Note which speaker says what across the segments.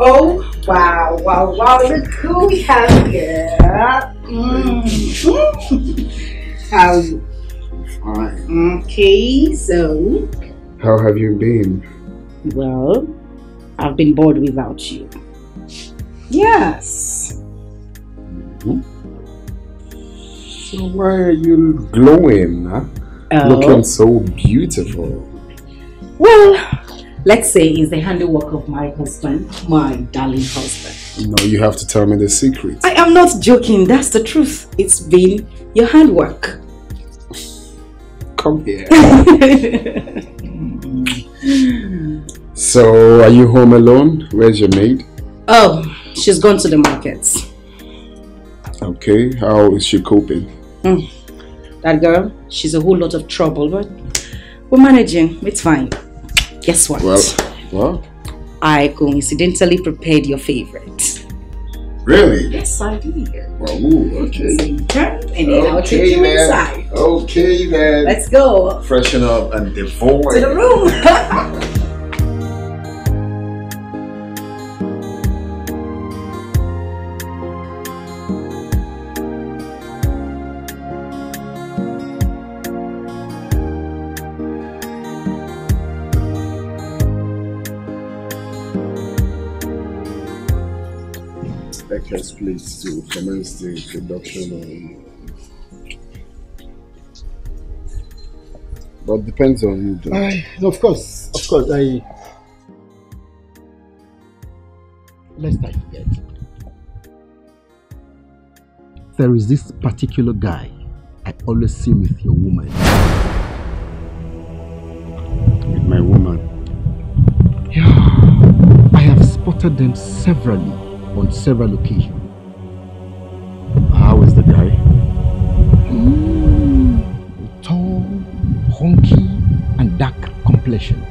Speaker 1: Oh, wow, wow, wow, look who we have here. How are you?
Speaker 2: Fine.
Speaker 1: Okay, so...
Speaker 2: How have you been?
Speaker 1: Well, I've been bored without you. Yes.
Speaker 2: So why are you glowing, huh? Looking so beautiful.
Speaker 1: Well, let's say it's the handiwork of my husband, my darling husband.
Speaker 2: No, you have to tell me the secret.
Speaker 1: I am not joking, that's the truth. It's been your handwork.
Speaker 2: Come here. So, are you home alone? Where's your maid?
Speaker 1: Oh, she's gone to the markets.
Speaker 2: Okay, how is she coping?
Speaker 1: That girl, she's a whole lot of trouble, but we're managing. It's fine. Guess what?
Speaker 2: Well?
Speaker 1: I coincidentally prepared your favorite.
Speaker 2: Really?
Speaker 1: Yes, I did.
Speaker 2: Well, ooh, okay.
Speaker 1: So you turn and then I'll take you inside.
Speaker 2: Okay then.
Speaker 1: Let's go.
Speaker 2: Freshen up and devour.
Speaker 1: To the room.
Speaker 2: Dikeh's place to commence the production. But depends on you, though.
Speaker 3: Of course. Lest I forget. There is this particular guy I always see with your woman.
Speaker 2: With my woman?
Speaker 3: Yeah. I have spotted them severally on several occasions.
Speaker 2: How is the guy?
Speaker 3: Tall, hunky, and dark complexion.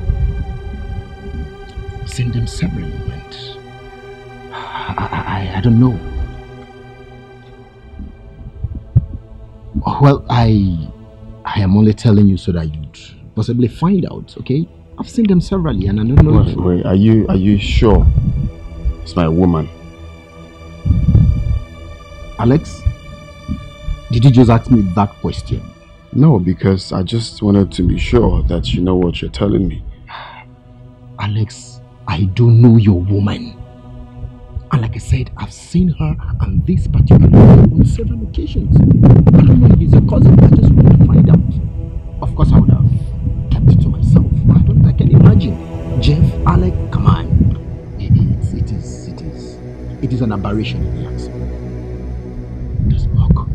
Speaker 3: I've seen them severally, and I don't know. Well, I am only telling you so that you'd possibly find out, okay? I've seen them severally, and I don't know.
Speaker 2: Wait, are you sure it's my woman?
Speaker 3: Alex, did you just ask me that question?
Speaker 2: No, because I just wanted to be sure that you know what you're telling me.
Speaker 3: Alex, I do know your woman. And like I said, I've seen her on this particular day on several occasions. I don't know if it's a cousin, I just want to find out. Of course, I would have kept it to myself. I can imagine. Jeff, Alex, come on. It is an aberration in the answer. Just walk.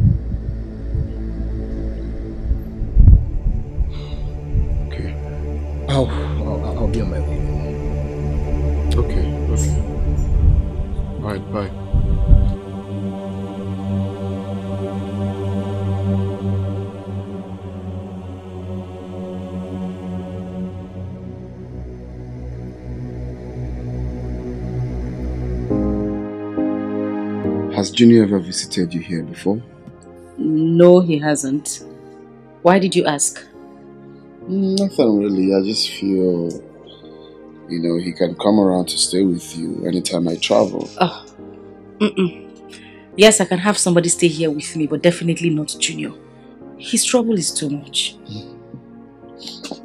Speaker 2: Okay.
Speaker 3: I'll be on my way.
Speaker 2: Okay. Alright, bye. Has Junior ever visited you here before?
Speaker 1: No, he hasn't. Why did you ask?
Speaker 2: Nothing really. I just feel, he can come around to stay with you anytime I travel.
Speaker 1: Oh. Yes, I can have somebody stay here with me, but definitely not Junior. His trouble is too much.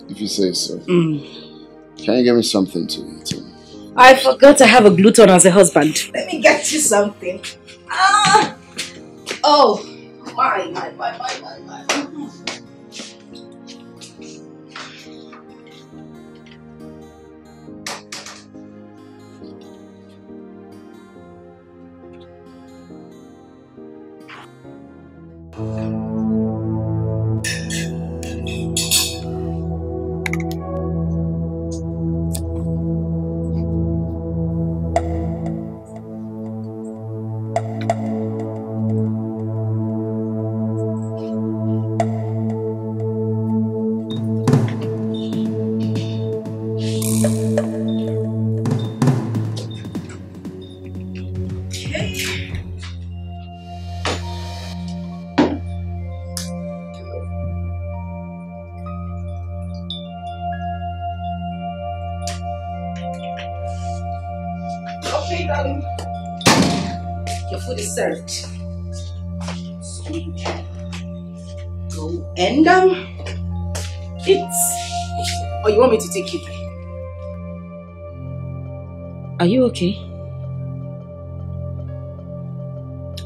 Speaker 2: If you say so. Can you give me something to eat?
Speaker 1: I forgot I have a gluten as a husband. Let me get you something. Oh, my. Okay, darling. Your food is served. So you can go and eat. Or you want me to take you? Are you okay?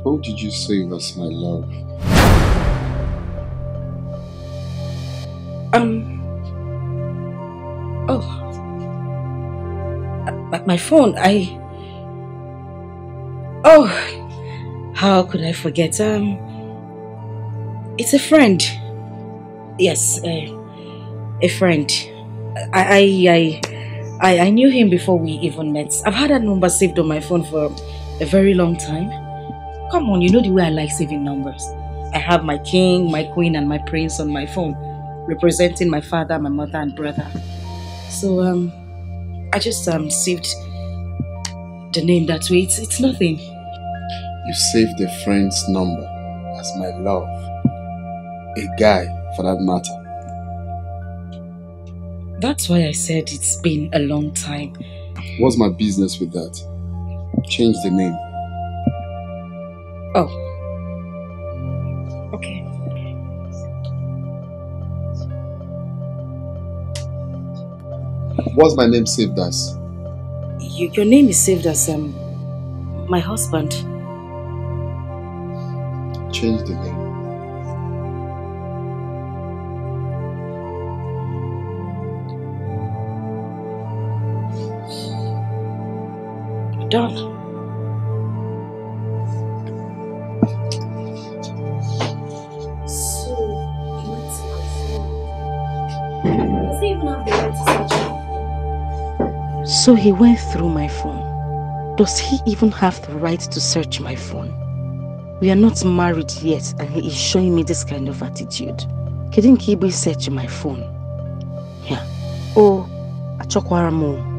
Speaker 2: Who did you say was my love?
Speaker 1: Oh. My phone, Oh, how could I forget? It's a friend. Yes, a friend. I knew him before we even met. I've had that number saved on my phone for a very long time. Come on, you know the way I like saving numbers. I have my king, my queen, and my prince on my phone, representing my father, my mother, and brother. So, I just saved the name that way. It's nothing.
Speaker 2: You saved a friend's number as my love. A guy, for that matter.
Speaker 1: That's why I said it's been a long time.
Speaker 2: What's my business with that? Change the name.
Speaker 1: Oh. Okay.
Speaker 2: What's my name saved as?
Speaker 1: Your name is saved as my husband.
Speaker 2: Change the name.
Speaker 1: Done. So, he went to my phone. Does he even have the right to search me? So he went through my phone. Does he even have the right to search my phone? We are not married yet and he is showing me this kind of attitude. Couldn't he be searching my phone? Yeah. Oh, Achokwaramo.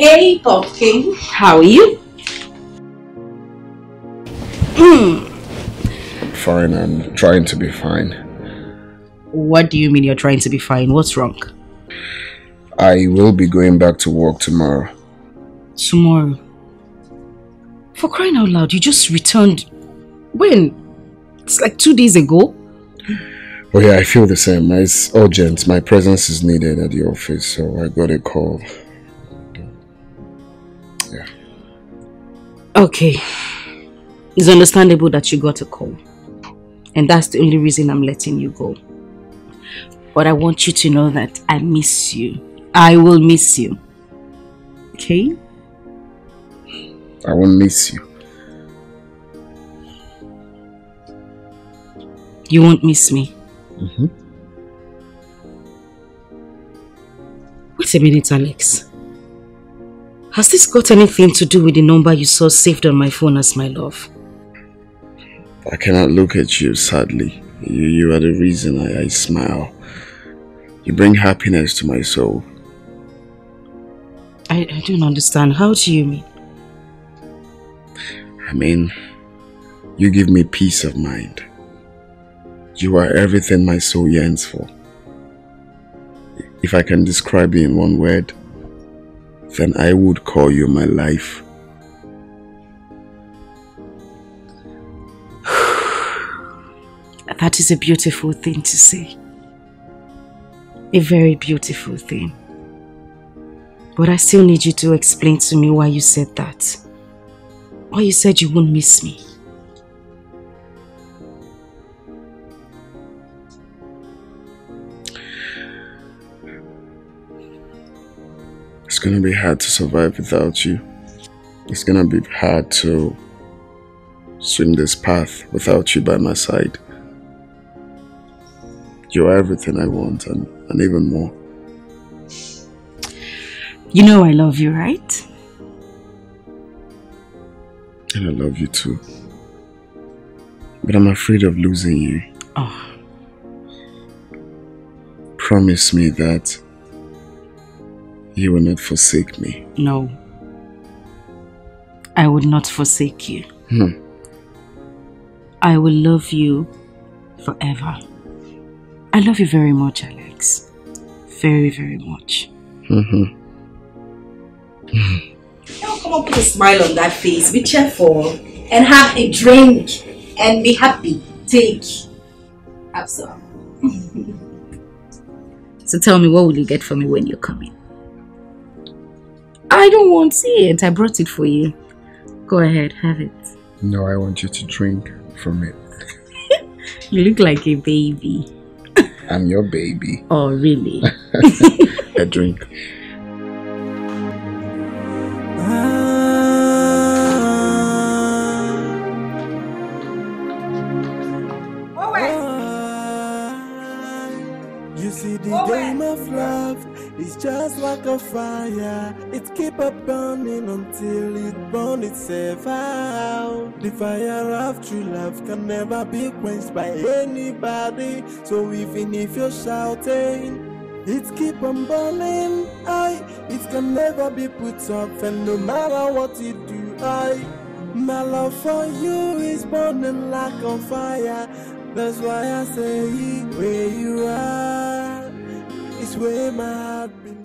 Speaker 1: Hey, Pumpkin. How are you?
Speaker 2: Fine, I'm trying to be fine.
Speaker 1: What do you mean you're trying to be fine? What's wrong?
Speaker 2: I will be going back to work tomorrow.
Speaker 1: Tomorrow? For crying out loud, you just returned. When? It's like 2 days ago.
Speaker 2: Oh yeah, I feel the same. It's urgent. My presence is needed at the office, so I got a call. Yeah.
Speaker 1: Okay. It's understandable that you got a call. And that's the only reason I'm letting you go. But I want you to know that I miss you. I will miss you. Okay?
Speaker 2: I won't miss you.
Speaker 1: You won't miss me?
Speaker 2: Mm-hmm.
Speaker 1: Wait a minute, Alex. Has this got anything to do with the number you saw saved on my phone as my love?
Speaker 2: I cannot look at you, sadly. You are the reason I smile. You bring happiness to my soul.
Speaker 1: I don't understand. How do you mean?
Speaker 2: I mean, you give me peace of mind. You are everything my soul yearns for. If I can describe you in one word, then I would call you my life.
Speaker 1: That is a beautiful thing to say. A very beautiful thing. But I still need you to explain to me why you said that. Why you said you won't miss me.
Speaker 2: It's gonna be hard to survive without you. It's gonna be hard to swim this path without you by my side. You're everything I want and even more.
Speaker 1: You know I love you, right?
Speaker 2: And I love you too. But I'm afraid of losing you.
Speaker 1: Oh.
Speaker 2: Promise me that you will not forsake me.
Speaker 1: No. I would not forsake you. I will love you forever. I love you very much, Alex. Very, very much.
Speaker 4: Now come on, put a smile on that face. Be cheerful and have a drink and be happy. Take. Have some.
Speaker 1: So tell me, what will you get for me when you're coming? I don't want it. I brought it for you. Go ahead, have it.
Speaker 2: No, I want you to drink from it.
Speaker 1: You look like a baby.
Speaker 2: I'm your baby.
Speaker 1: Oh, really?
Speaker 2: A drink.
Speaker 5: You see the game of love is just like a fire. It keep on burning until it burns itself out. The fire of true love can never be quenched by anybody. So even if you're shouting, it keep on burning. It can never be put off, and no matter what you do, my love for you is burning like a fire. That's why I say where you are is where my heart belongs.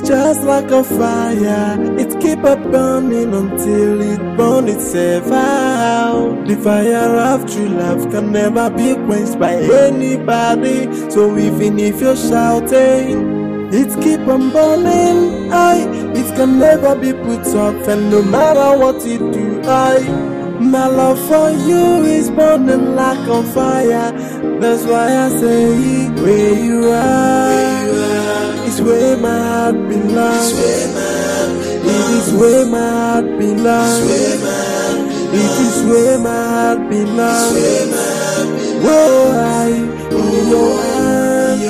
Speaker 5: just like a fire. It keep a burning until it burns itself out. The fire of true love can never be quenched by anybody. So even if you're shouting, it keep on burning. It can never be put off, and no matter what you do, my love for you is burning like a fire. That's why I say, where you are, it's where my heart belongs. It is where my heart belongs. It is where my heart belongs. Whoa, in your hands,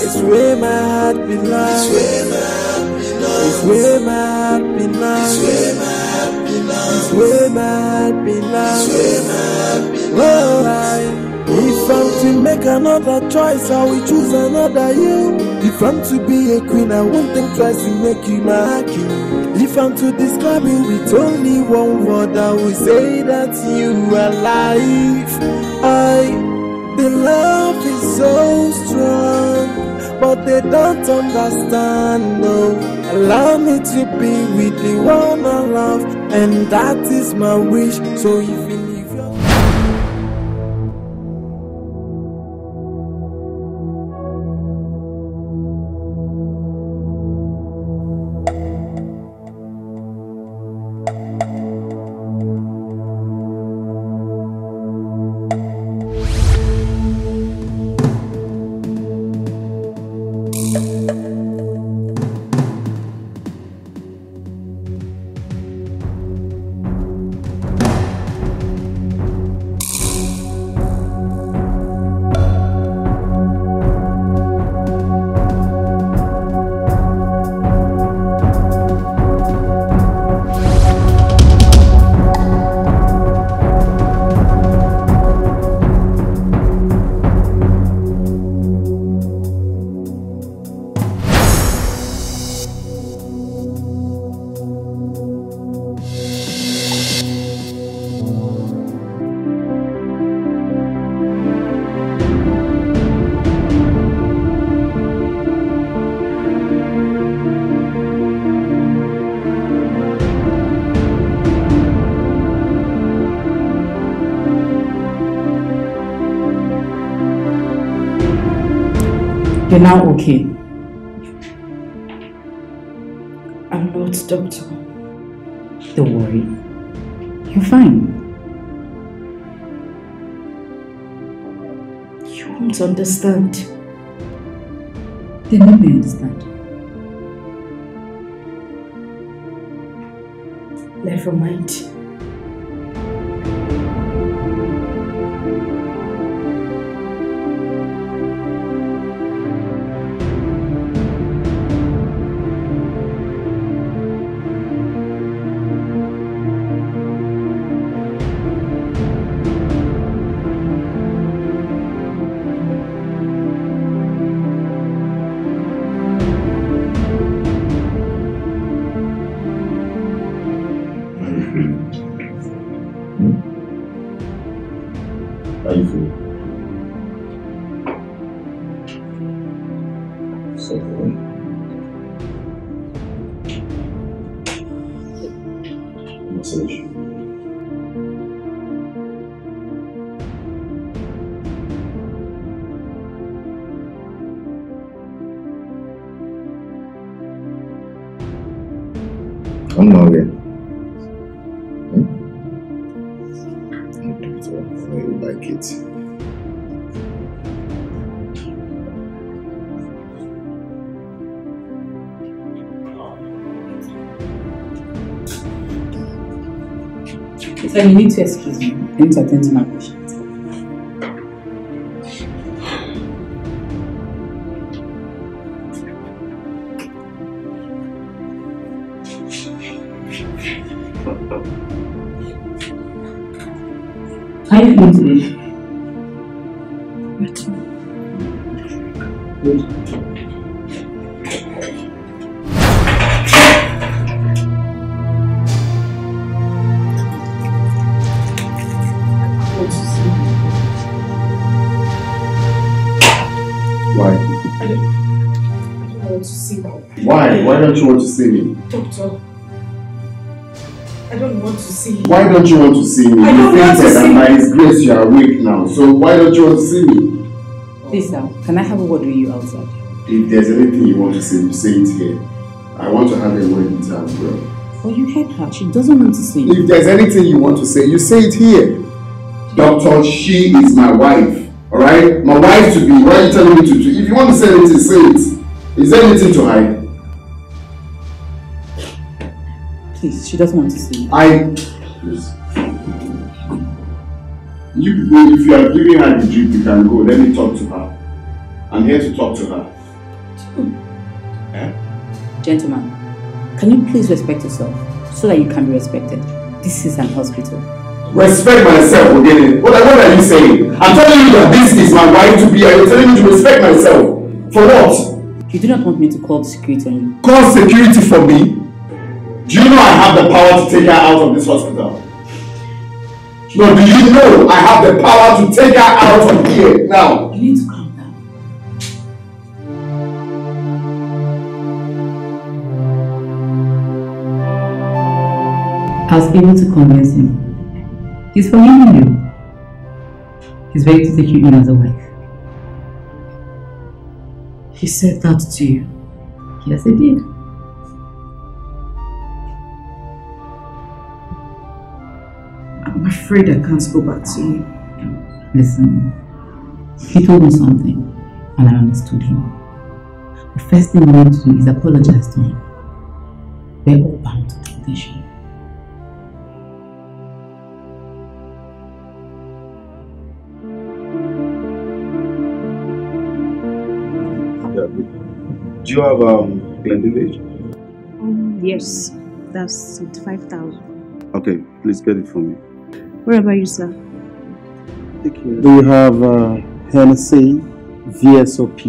Speaker 5: it's where my heart belongs. It's where my heart belongs. It's where my heart belongs. Whoa, if I'm to make another choice, I will choose another you. If I'm to be a queen, I won't think twice to make you my king. If I'm to describe you with only one word, I will say that you are life. The love is so strong, but they don't understand, no. Allow me to be with the one I love, and that is my wish. So even if you're
Speaker 6: You're now okay.
Speaker 1: I'm not, doctor.
Speaker 6: Don't worry. You're fine.
Speaker 1: You won't understand.
Speaker 6: Then let me understand.
Speaker 1: Never mind.
Speaker 3: I'm not here. You like it.
Speaker 6: So you need to excuse me. I need to attend to my patient. How are you feeling today? Good.
Speaker 3: Why?
Speaker 1: I want to see her.
Speaker 3: Why?
Speaker 2: Why? Why don't you want to see me?
Speaker 4: Doctor, I don't want to see you.
Speaker 2: Why don't you want to see me?
Speaker 4: I don't want to see
Speaker 2: and
Speaker 4: you.
Speaker 2: by His grace you are awake now. So why don't you want to see me?
Speaker 6: Please, sir, can I have a word with you outside?
Speaker 2: If there's anything you want to say it here. I want to have a word with her as well.
Speaker 6: Well, you heard her. She doesn't want to see you.
Speaker 2: If there's anything you want to say, you say it here. Doctor, she is my wife. Alright? My wife to be. Why are you telling me to do? If you want to say anything, say it. Is there anything to hide?
Speaker 6: Please, she doesn't want to see you.
Speaker 2: Please. You people, if you are giving her the drip, you can go. Let me talk to her. I'm here to talk to her.
Speaker 6: Gentlemen, can you please respect yourself so that you can be respected? This is an hospital.
Speaker 2: Respect myself, Ogene. What are you saying? I'm telling you that this is my wife to be, and you're telling me to respect myself. For what?
Speaker 6: You do not want me to call security on you.
Speaker 2: Call security for me? Do you know I have the power to take her out of this hospital? No, do you know I have the power to take her out of here now?
Speaker 6: You need to calm down. I was able to convince him. He's forgiving you. He's ready to take you in as a wife.
Speaker 1: He said that to you?
Speaker 6: Yes, he did.
Speaker 1: I'm afraid I can't go back to you.
Speaker 6: Listen, he told me something and I understood him. The first thing we need to do is apologize to him. We're all bound to temptation.
Speaker 7: Do you have Glendive?
Speaker 8: Yes, that's 75,000.
Speaker 7: Okay, please get it for me.
Speaker 8: What about you, sir?
Speaker 3: Do you have Hennessy, VSOP?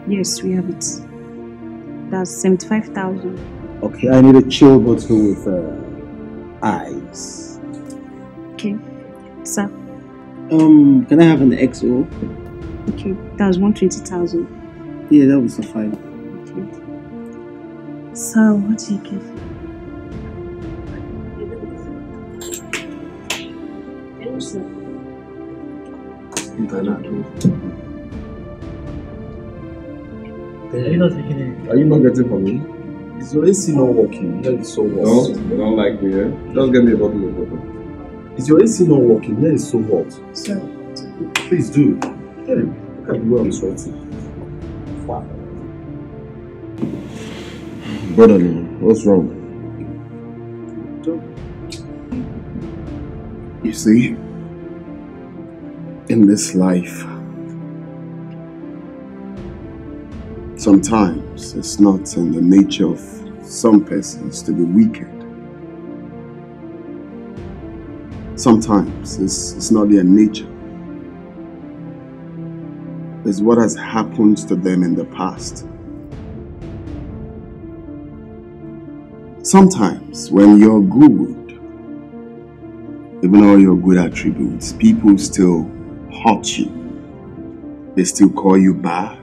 Speaker 8: Yes, we have it. That's 75,000.
Speaker 3: Okay, I need a chill bottle with ice.
Speaker 8: Okay, sir.
Speaker 3: Can I have an XO?
Speaker 8: Okay, that's 120,000.
Speaker 3: Yeah, that would suffice.
Speaker 8: Okay. Sir, what do you give? Hello, sir.
Speaker 7: Are you not getting for me? Is your AC not working? That is so hot. No, you don't like me, eh? Just get me a bottle of water. Is your AC not working? That is so hot.
Speaker 8: Sir.
Speaker 7: Please do. Get it. Look at the way I'm sweating. Wow. Brother, what's wrong?
Speaker 2: You see, in this life, sometimes it's not in the nature of some persons to be wicked. Sometimes it's not their nature. It's what has happened to them in the past. Sometimes when you're good, even all your good attributes, people still hurt you. They still call you bad.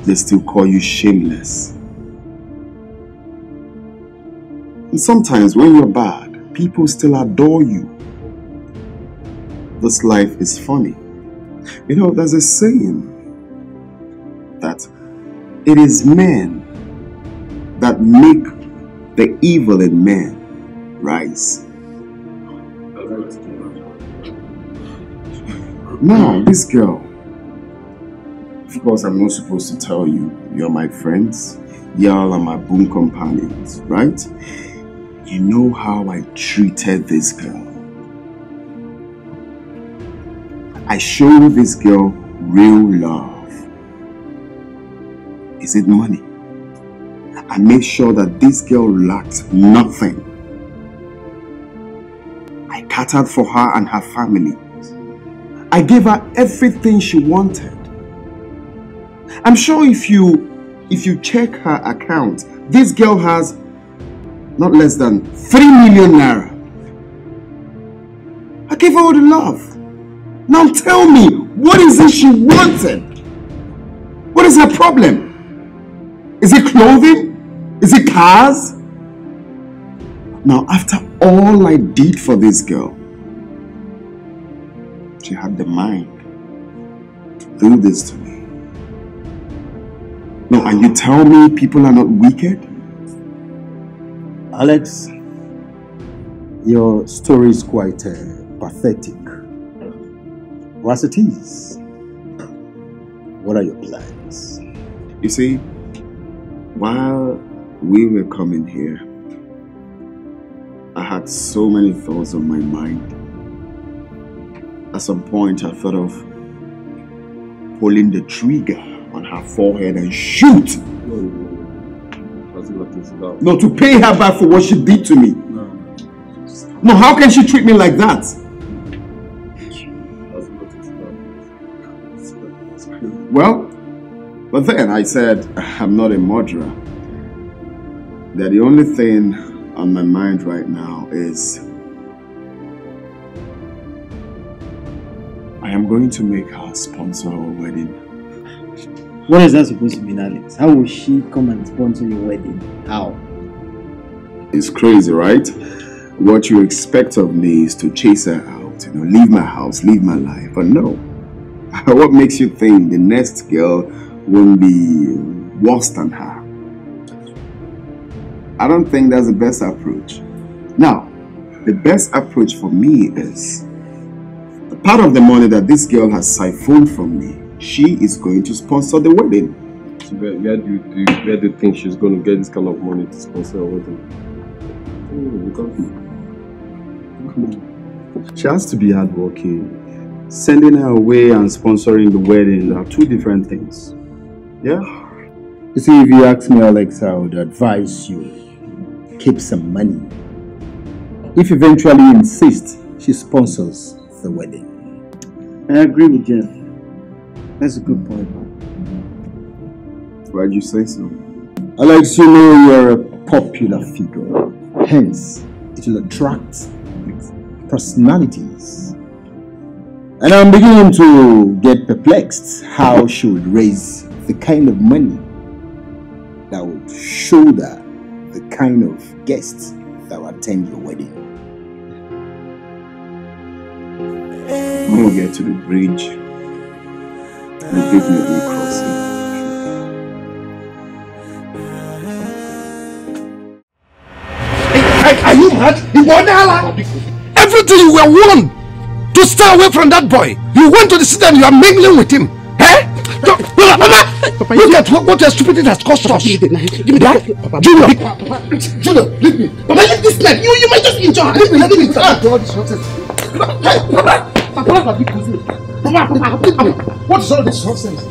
Speaker 2: They still call you shameless. And sometimes when you're bad, people still adore you. This life is funny. You know, there's a saying that it is men that make the evil in men rise. Now, this girl, of course, I'm not supposed to tell you, you're my friends, y'all are my boon companions, right? You know how I treated this girl. I showed this girl real love. Is it money? I made sure that this girl lacked nothing. I catered for her and her family. I gave her everything she wanted. I'm sure if you check her account, this girl has not less than 3 million naira. I gave her all the love. Now tell me, what is it she wanted? What is her problem? Is it clothing? Is it cars? Now, after all I did for this girl, she had the mind to do this to me. No, and you tell me people are not wicked?
Speaker 3: Alex, your story is quite pathetic. As it is, what are your plans?
Speaker 2: You see, while we were coming here, I had so many thoughts on my mind. At some point, I thought of pulling the trigger on her forehead and shoot. No, to pay her back for what she did to me. No, how can she treat me like that? Well, but then I said, I'm not a murderer. That the only thing on my mind right now is I am going to make her sponsor our wedding.
Speaker 9: What is that supposed to mean, Alex? How will she come and sponsor your wedding? How?
Speaker 2: It's crazy, right? What you expect of me is to chase her out, leave my house, leave my life. But no. What makes you think the next girl won't be worse than her? I don't think that's the best approach. Now, the best approach for me is the part of the money that this girl has siphoned from me, she is going to sponsor the wedding.
Speaker 7: So where do you think she's going to get this kind of money to sponsor a wedding?
Speaker 10: She has to be hardworking. Sending her away and sponsoring the wedding are two different things. Yeah?
Speaker 3: You see, if you ask me, Alex, I would advise you keep some money. If eventually you insist, she sponsors the wedding.
Speaker 9: I agree with Jeff. That's a good point.
Speaker 2: Why'd you say so?
Speaker 3: Alex, you know you're a popular figure. Hence, it will attract personalities. And I'm beginning to get perplexed how she would raise the kind of money that would show that the kind of guests that will attend your wedding.
Speaker 2: When we get to the bridge, we'll definitely cross it.
Speaker 3: Are you mad?
Speaker 11: Everything you were warned to stay away from that boy. You went to the city and you are mingling with him. Eh? Papa, look at what your stupidity has cost us. Give me that. Junior, leave me. Papa, leave this knife. You might just injure her. Leave me. Papa, what is all this nonsense?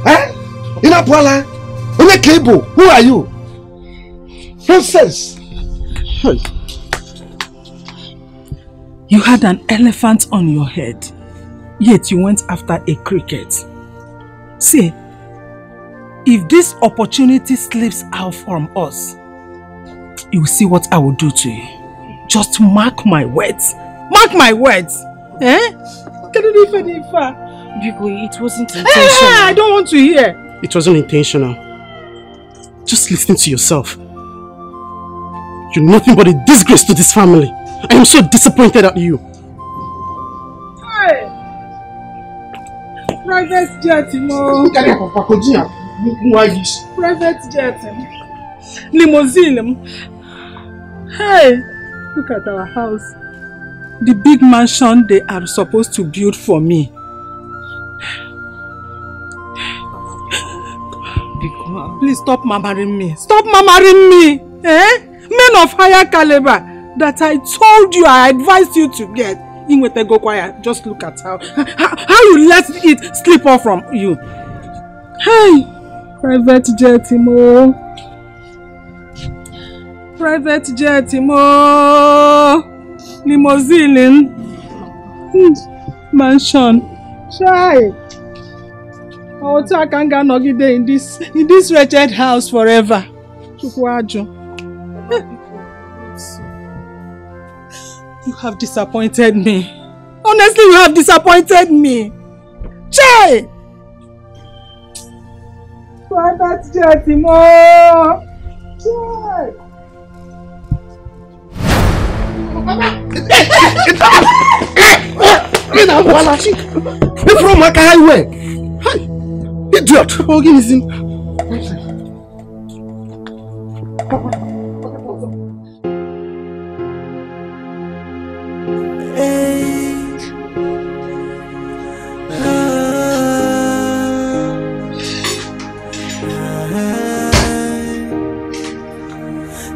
Speaker 11: Eh? Inapwala, Onye Kebo, who are you? Nonsense.
Speaker 12: You had an elephant on your head, yet you went after a cricket. See, if this opportunity slips out from us, you will see what I will do to you. Just mark my words. Mark my words. Eh?
Speaker 1: It wasn't intentional.
Speaker 12: I don't want to hear.
Speaker 11: It wasn't intentional. Just listen to yourself. You're nothing but a disgrace to this family. I am so disappointed at you.
Speaker 12: Hey! Private jet, Private jet. Limousine. Hey! Look at our house. The big mansion they are supposed to build for me. Please stop murmuring me. Stop murmuring me. Eh? Men of higher caliber that I told you, I advised you to get. Go quiet. Just look at how you let it slip off from you. Hey, private jet, Imo. Private jet, Imo. Limousine. Mansion. Shy. Oh, I can't get nogide in this wretched house forever. You have disappointed me. Honestly, you have disappointed me. Chai! Private jet, more.
Speaker 11: From my highway. Idiot. Organism.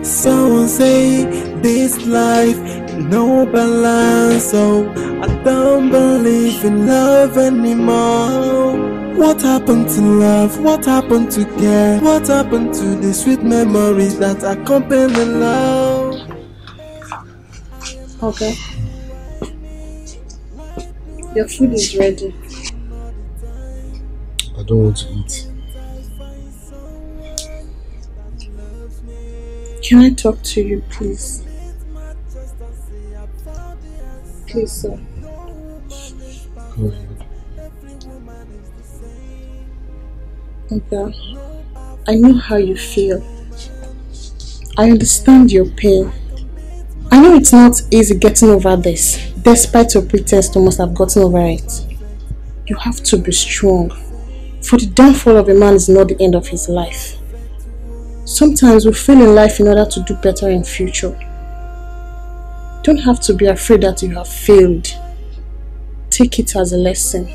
Speaker 5: Someone say this life no balance, so I don't believe in love anymore. What happened to love? What happened to care? What happened to the sweet memories that accompany love?
Speaker 8: Okay. Your food is ready.
Speaker 7: I don't want to eat.
Speaker 8: Can I talk to you, please? Please, sir.
Speaker 7: Go ahead.
Speaker 8: Okay. I know how you feel. I understand your pain. I know it's not easy getting over this. Despite your pretense, you must have gotten over it. You have to be strong. For the downfall of a man is not the end of his life. Sometimes we fail in life in order to do better in future. You don't have to be afraid that you have failed. Take it as a lesson.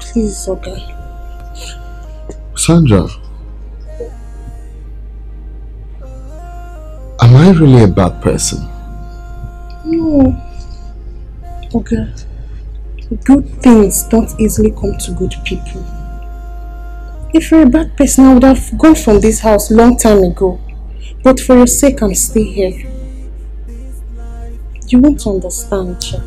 Speaker 8: Please, okay?
Speaker 7: Sandra, am I really a bad person?
Speaker 8: No. Okay. Good things don't easily come to good people. If you're a bad person, I would have gone from this house long time ago. But for your sake, I'm still here. You won't understand, Jack.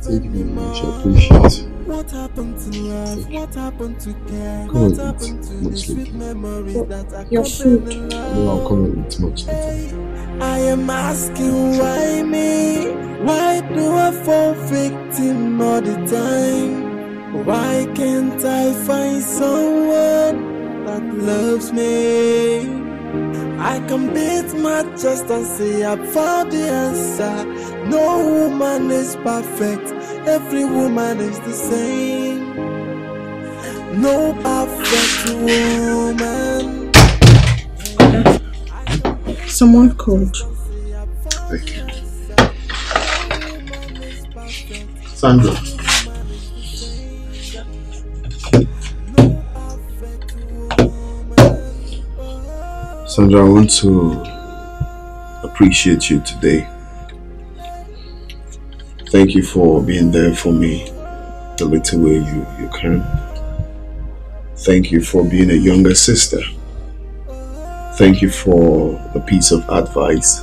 Speaker 7: Thank you very much, I appreciate it.
Speaker 5: What happened to love? What happened to care?
Speaker 7: Come and
Speaker 5: What happened
Speaker 7: eat
Speaker 5: to
Speaker 7: much
Speaker 5: the sweet
Speaker 7: later.
Speaker 5: memories that
Speaker 8: Your food.
Speaker 7: I know I'll come and eat much later.
Speaker 5: I am asking why me? Why do I fall victim all the time? Why can't I find someone that loves me? I can beat my chest and say I found the answer. No woman is perfect. Every woman is the same. No perfect woman.
Speaker 8: Someone called.
Speaker 7: Thank you. Sandra. Sandra, I want to appreciate you today. Thank you for being there for me the little way you can. Thank you for being a younger sister. Thank you for the piece of advice.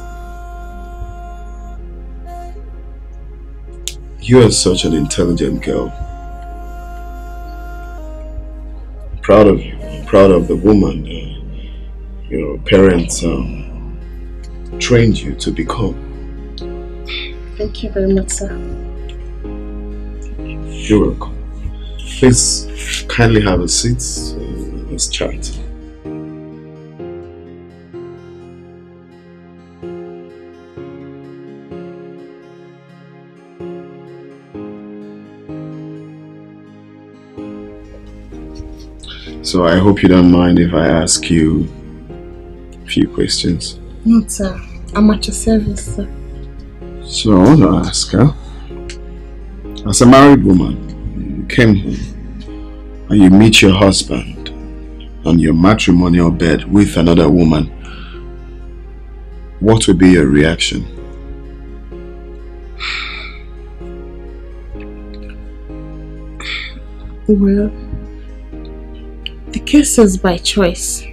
Speaker 7: You are such an intelligent girl. I'm proud of you. I'm proud of the woman your parents trained you to become.
Speaker 8: Thank you very much, sir.
Speaker 7: You're welcome. Please kindly have a seat. Let's chat. So I hope you don't mind if I ask you a few questions.
Speaker 8: No, sir. I'm at your service, sir.
Speaker 7: So I want to ask her, as a married woman, you came home and you meet your husband on your matrimonial bed with another woman, what would be your reaction?
Speaker 8: Well, the case is by choice,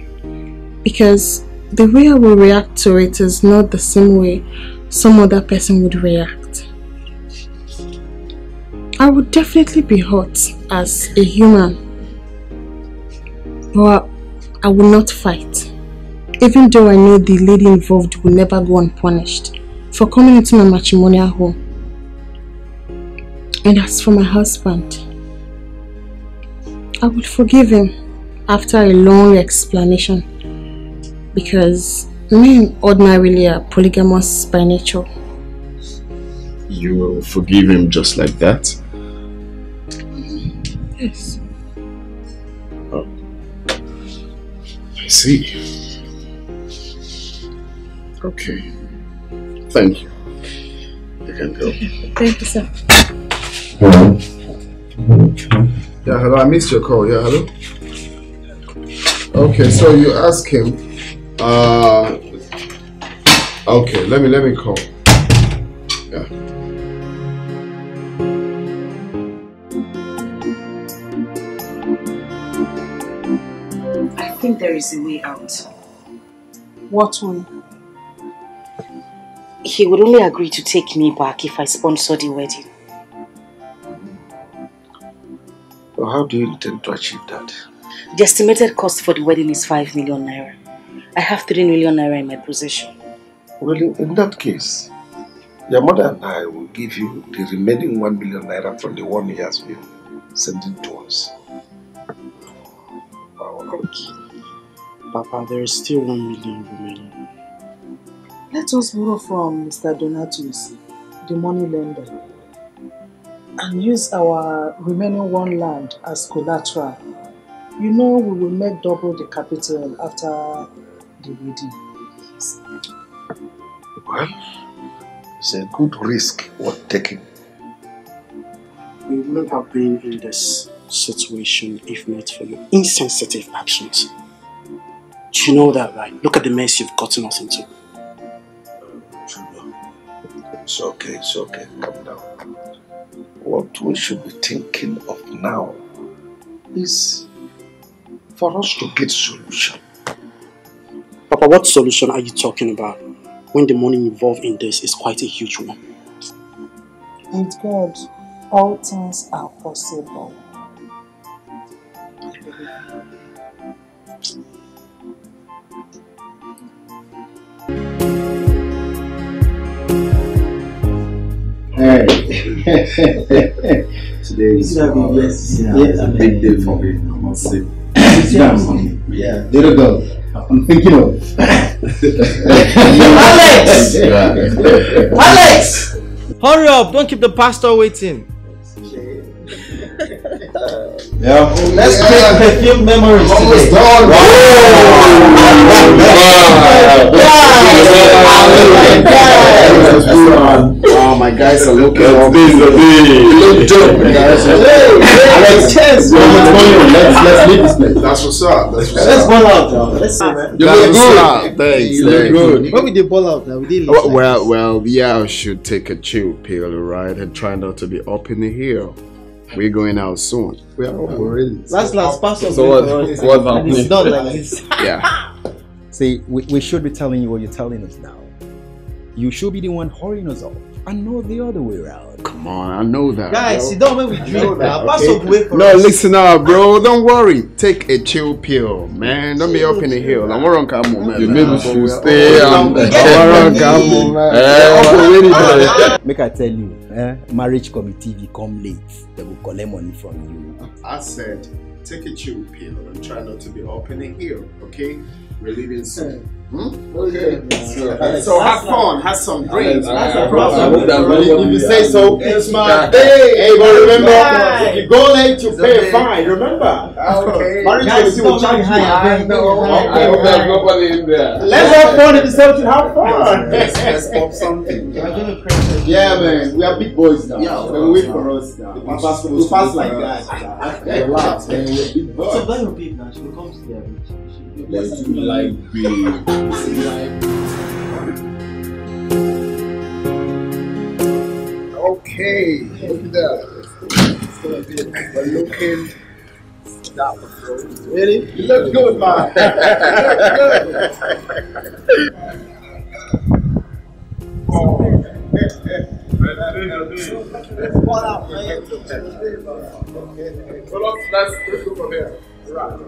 Speaker 8: because the way I will react to it is not the same way some other person would react. I would definitely be hurt as a human, but I will not fight, even though I know the lady involved will never go unpunished for coming into my matrimonial home. And as for my husband, I would forgive him after a long explanation because men ordinarily are polygamous by nature.
Speaker 7: You will forgive him just like that?
Speaker 8: Yes.
Speaker 7: Oh. I see. Okay. Thank you. You can go.
Speaker 8: Thank you, sir.
Speaker 7: Hello? Yeah, hello. I missed your call. Yeah, hello? Okay, so you ask him. Okay, let me call. Yeah.
Speaker 1: I think there is a way out.
Speaker 8: What way?
Speaker 1: He would only agree to take me back if I sponsor the wedding.
Speaker 13: Well, how do you intend to achieve that?
Speaker 1: The estimated cost for the wedding is 5 million naira. I have 3 million naira in my possession.
Speaker 13: Well, in that case, your mother and I will give you the remaining 1 million naira from the 1 he has been sending to us.
Speaker 9: Okay. Papa, there is still 1 million remaining.
Speaker 12: Let us borrow from Mr. Donatus, the money lender, and use our remaining 1 land as collateral. You know we will make double the capital after the wedding.
Speaker 13: Well, it's a good risk worth taking.
Speaker 9: We wouldn't have been in this situation if not for your insensitive actions. You know that, right? Look at the mess you've gotten us into.
Speaker 13: It's okay, calm down. What we should be thinking of now is for us to get solution.
Speaker 9: Papa, what solution are you talking about when the money involved in this is quite a huge one?
Speaker 12: With God, all things are possible.
Speaker 10: Hey. Today is a big day for me, I must say. Yeah. Little girl, I'm thinking of.
Speaker 14: Alex! Alex! Hurry up, don't keep the pastor waiting.
Speaker 10: Yeah.
Speaker 14: Let's create perfume memories today.
Speaker 10: Oh, my guys are looking up. Alex, cheers. Let's leave this place.
Speaker 7: That's what's up.
Speaker 14: Let's ball out now. Let's see, man.
Speaker 7: You look good. Thanks.
Speaker 14: You look good. When we did ball out now, we did
Speaker 7: Well, yeah, I should take a chill pill, right? And try not to be up in the hill. We're going out soon. We are already.
Speaker 14: Last pastor.
Speaker 15: So what's happening?
Speaker 14: It's not like this.
Speaker 7: Yeah.
Speaker 3: See, we should be telling you what you're telling us now. You should be the one hurrying us up, and not the other way around.
Speaker 7: Come on, I know that.
Speaker 14: Guys, sit down when we drink now. Pass up way for
Speaker 7: No,
Speaker 14: us.
Speaker 7: listen up, bro. Don't worry. Take a chill pill, man. Don't be up in the hill. I'm on camel, man.
Speaker 15: You maybe should stay on
Speaker 7: camel, man.
Speaker 3: Make I tell you, marriage committee will come late. They will collect money from you.
Speaker 7: I said, take a chill pill and try not to be up in the hill, okay? We're leaving soon. Okay. So have fun, have some drinks.
Speaker 14: That's the problem.
Speaker 10: If you say so, it's my day. Hey, but remember, if you go late, you pay a fine. Remember? Okay.
Speaker 14: Guys,
Speaker 10: will charge you.
Speaker 15: Nobody in there.
Speaker 10: Let's have fun if it's something. Have fun.
Speaker 13: Let's pop something.
Speaker 10: Yeah, man. We are big boys now. They wait for us now. We pass like that. Relax, man. We're big boys.
Speaker 14: So when you big now, she will come to the
Speaker 15: Let's be like big.
Speaker 13: Okay, look at that. It's gonna be a looking.
Speaker 10: Really? You look good, man.
Speaker 15: Let's go from here. Right.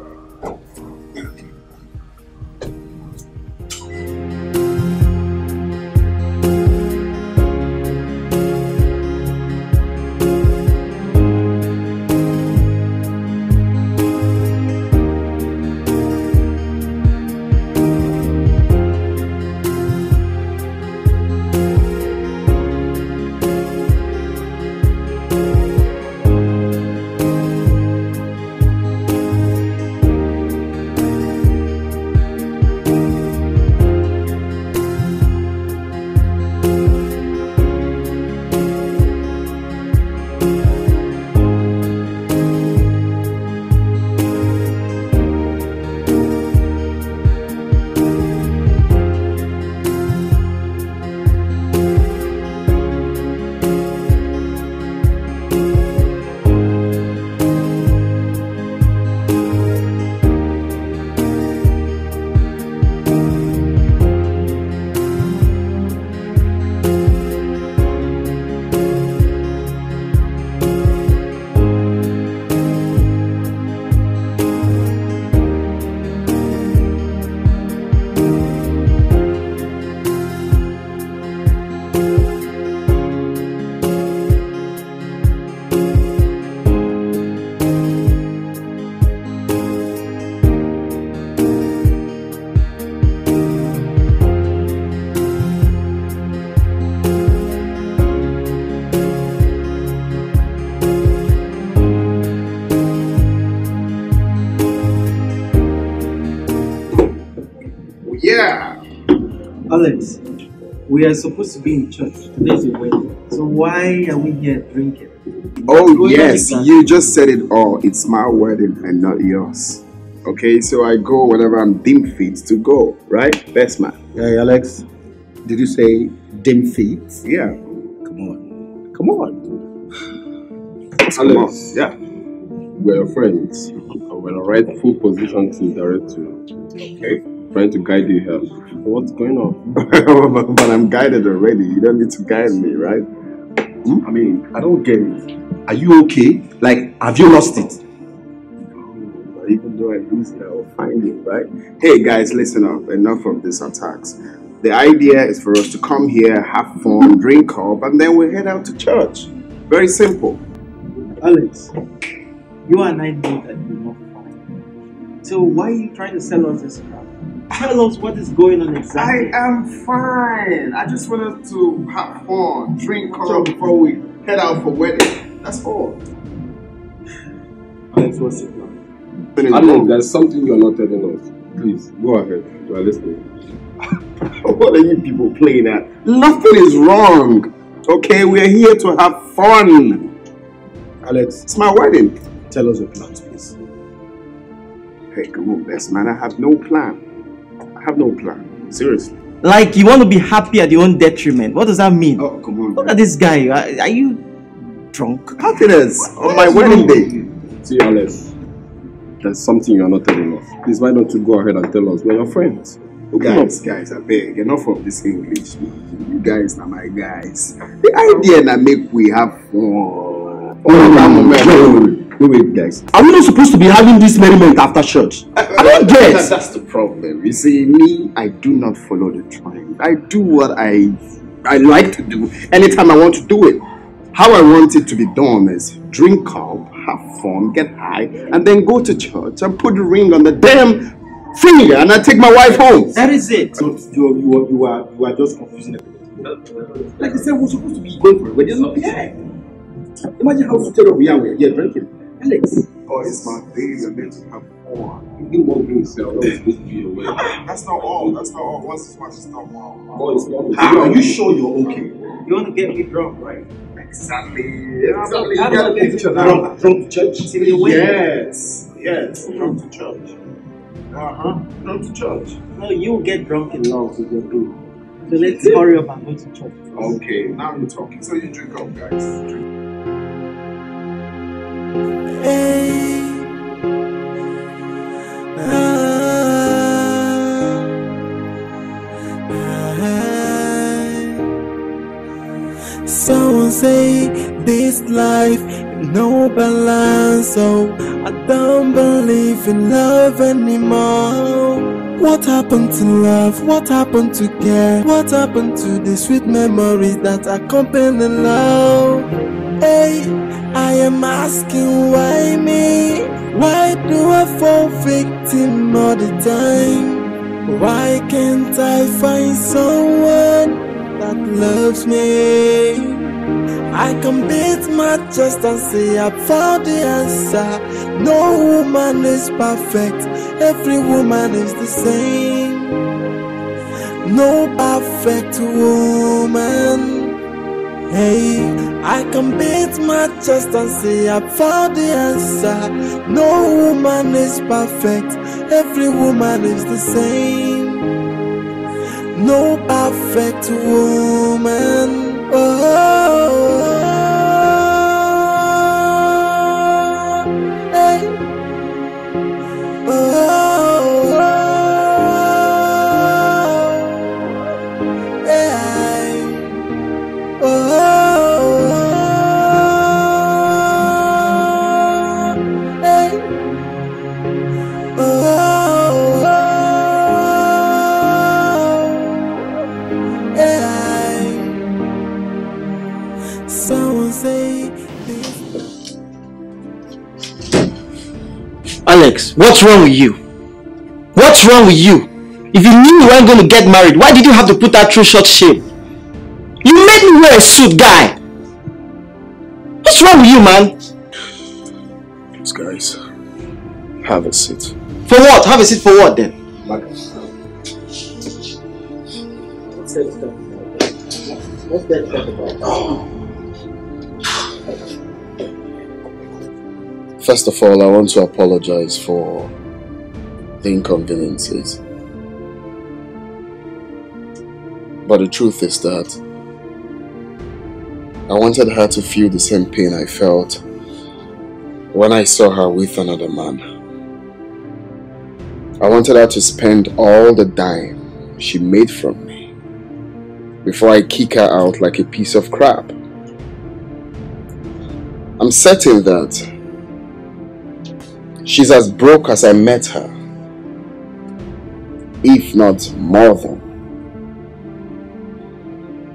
Speaker 2: Yeah.
Speaker 14: Alex, we are supposed to be in church. Today's a wedding. So why are we here drinking?
Speaker 2: Oh yes, you just said it all. It's my wedding and not yours. Okay, so I go whenever I'm deemed fit to go, right? Best man.
Speaker 3: Hey Alex, did you say deemed fit?
Speaker 2: Yeah.
Speaker 3: Come on.
Speaker 15: Alex,
Speaker 2: yeah.
Speaker 15: We're your friends. We're in a rightful position to direct you.
Speaker 2: Okay.
Speaker 15: Trying to guide you here. What's going on?
Speaker 2: But I'm guided already. You don't need to guide me, right?
Speaker 3: I mean, I don't get it. Are you okay? Like, have you lost it?
Speaker 2: But even though I lose it, I will find it, right? Hey guys, listen up. Enough of these attacks. The idea is for us to come here, have fun, drink up, and then we'll head out to church. Very simple.
Speaker 14: Alex, you and I know that you're not fine. So why are you trying to sell us this crap? Tell us what is going on exactly.
Speaker 2: I am fine. I just wanted to have fun, drink up before we head out for wedding. That's all.
Speaker 15: Alex, what's your plan? Alex, there's something you're not telling us. Please, go ahead. We're listening.
Speaker 2: What are you people playing at? Nothing is wrong. Okay, we are here to have fun.
Speaker 3: Alex,
Speaker 2: it's my wedding.
Speaker 3: Tell us your plans, please.
Speaker 2: Hey, come on, best man. I have no plan. I have no plan. Seriously.
Speaker 14: Like you want to be happy at your own detriment. What does that mean?
Speaker 2: Oh, come on.
Speaker 14: Look at this guy. Are you drunk?
Speaker 2: Happiness on my wedding day.
Speaker 15: See, Alex, there's something you're not telling us. Please, why don't you go ahead and tell us? We're your friends.
Speaker 2: Guys, I beg. Enough of this English. You guys are my guys. The idea that make we have fun.
Speaker 3: Wait, guys. Are we not supposed to be having this merriment after church? I don't get.
Speaker 2: That's the problem. You see, me, I do not follow the trend. I do what I like to do anytime I want to do it. How I want it to be done is drink up, have fun, get high, and then go to church and put the ring on the damn finger, and I take my wife home.
Speaker 14: That is it.
Speaker 3: You are just confusing everything. Like I said, we're supposed to be going for it. We're not here. Imagine how stupid we are. We're here drinking. Alex.
Speaker 2: Oh, it's my day. We're meant to have fun.
Speaker 15: You do more drinks. That was supposed to be your way.
Speaker 2: That's not all. That's not all. Once it's much, it's not all.
Speaker 3: Are you sure you're okay?
Speaker 14: You want to get me drunk, right?
Speaker 2: Exactly.
Speaker 14: Drunk
Speaker 3: to church?
Speaker 2: Yes. Drunk to church. Drunk to church.
Speaker 14: No, you get drunk in love with your boo. So let's hurry up and go to church.
Speaker 2: Okay, now you're talking. So you drink up, guys.
Speaker 5: Someone say this life no balance, so I don't believe in love anymore. What happened to love? What happened to care? What happened to the sweet memories that accompany love? Hey, I am asking why me? Why do I fall victim all the time? Why can't I find someone that loves me? I can beat my chest and say I found the answer. No woman is perfect, every woman is the same. No perfect woman. Hey, I can beat my chest and say I found the answer. No woman is perfect, every woman is the same. No perfect woman.
Speaker 14: Alex, what's wrong with you? What's wrong with you? If you knew you weren't going to get married, why did you have to put that through such shame? You made me wear a suit, guy. What's wrong with you, man?
Speaker 7: Please, guys, have a seat.
Speaker 14: For what? Have a seat for what then?
Speaker 9: Let's talk about
Speaker 7: First of all, I want to apologize for the inconveniences. But the truth is that I wanted her to feel the same pain I felt when I saw her with another man. I wanted her to spend all the dime she made from me before I kick her out like a piece of crap. I'm certain that she's as broke as I met her, if not more than.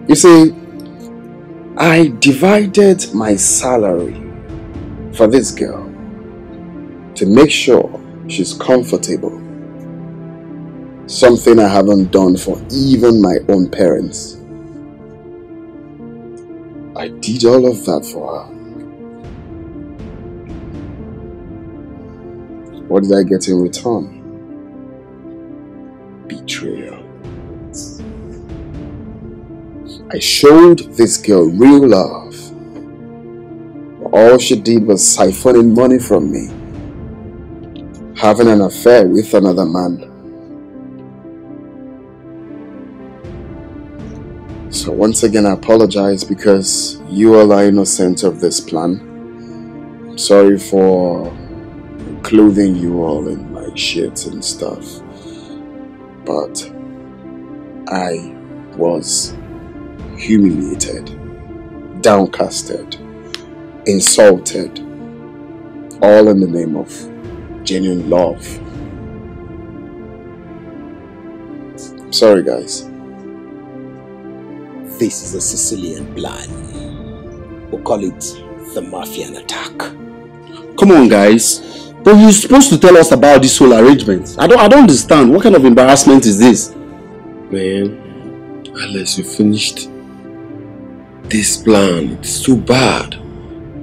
Speaker 7: You see, I divided my salary for this girl to make sure she's comfortable. Something I haven't done for even my own parents. I did all of that for her. What did I get in return? Betrayal. I showed this girl real love. All she did was siphoning money from me, having an affair with another man. So once again, I apologize because you all are innocent of this plan. I'm sorry for clothing you all in my shit and stuff, but I was humiliated, downcasted, insulted, all in the name of genuine love. Sorry guys.
Speaker 3: This is a Sicilian plan. We'll call it the Mafian attack.
Speaker 13: Come on guys. But you're supposed to tell us about this whole arrangement. I don't understand. What kind of embarrassment is this?
Speaker 15: Man, unless you finished this plan, it's too bad.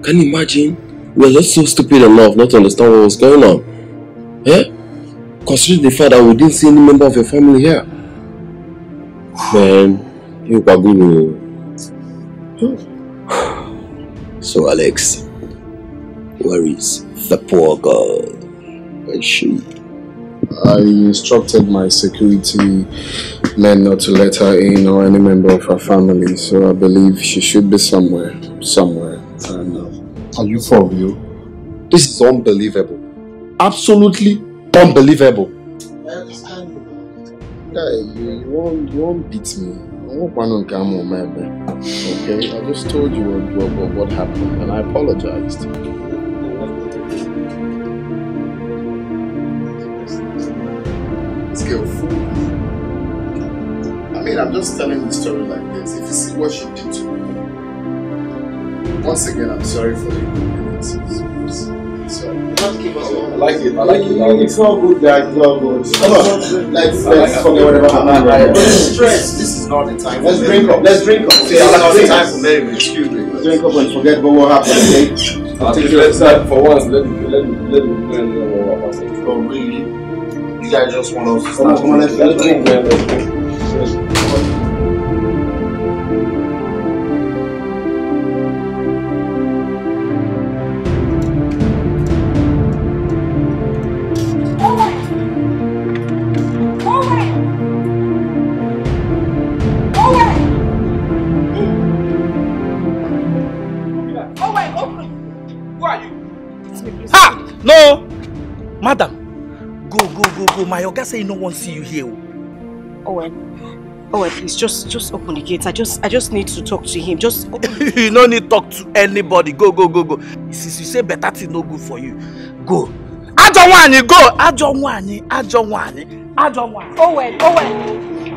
Speaker 15: Can you imagine? We're not so stupid enough not to understand what was going on. Eh? Considering the fact that we didn't see any member of your family here. Man, you are good.
Speaker 3: So Alex, where is the poor girl? Where is she?
Speaker 7: I instructed my security men not to let her in or any member of her family, so I believe she should be somewhere.
Speaker 15: Are you for real? This is unbelievable. Absolutely unbelievable.
Speaker 7: Yeah, you won't beat me. Okay, I just told you what happened and I apologized. This girl fooled me. I mean, I'm just telling the story like this. If you see what she did to me, once again, I'm sorry for the inconveniences. Sorry.
Speaker 15: I like it.
Speaker 10: It's all good, guys. It's all good.
Speaker 7: Come on. Let's
Speaker 10: forget whatever happened.
Speaker 7: Stress. This is not the time.
Speaker 10: Let's drink up.
Speaker 7: This is not the time for merriment. Excuse me.
Speaker 10: Let's drink up and forget about what happened. Okay?
Speaker 15: Let's start for once. Let me know what happened.
Speaker 7: Oh, really? You guys just want us to
Speaker 10: start? Come on, let's drink.
Speaker 15: Let's drink.
Speaker 16: No! Madam! Go. My Oga say he no want to see you here.
Speaker 1: Owen, please, just open the gate. I just need to talk to him. Just open.
Speaker 16: You no need talk to anybody. Go. Since you say better thing no good for you. Go. Ajonwani, go! Ajonwani.
Speaker 1: Owen!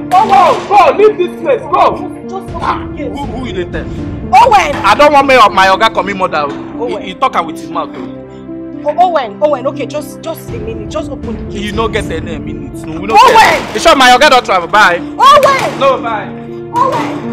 Speaker 16: Go! Leave this place, go! Just open the gate. Who you dey tell?
Speaker 1: Owen!
Speaker 16: I don't want my Oga come in mother. He talk with his mouth.
Speaker 1: Owen, okay, just a minute, just open the gate.
Speaker 16: You no get any minutes. No, we no
Speaker 1: Owen!
Speaker 16: Get. You sure my Oga don't travel? Bye.
Speaker 1: Owen!
Speaker 16: No, bye.
Speaker 1: Owen!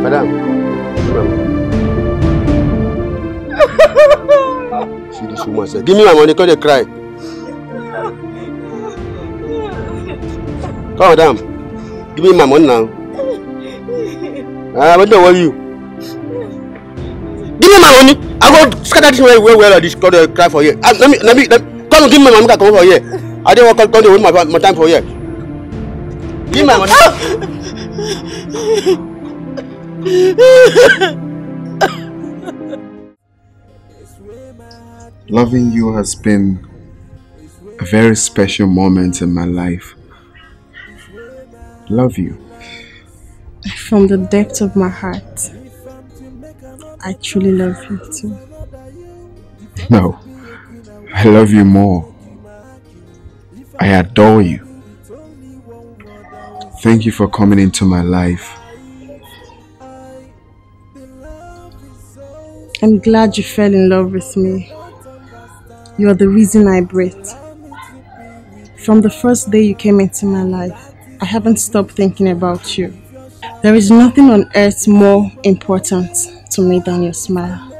Speaker 10: Madam. See this woman say, give me my money, because they cry. Come, madam. Give me my money now. What do you? Give me my money. I go scatter this way well. This call they cry for you. Let me come give me my money. Come over here. I don't want to come to my time for here. Give me my money.
Speaker 2: Loving you has been a very special moment in my life. Love you.
Speaker 8: From the depth of my heart, I truly love you too.
Speaker 2: No, I love you more. I adore you. Thank you for coming into my life.
Speaker 8: I'm glad you fell in love with me. You are the reason I breathe. From the first day you came into my life, I haven't stopped thinking about you. There is nothing on earth more important to me than your smile.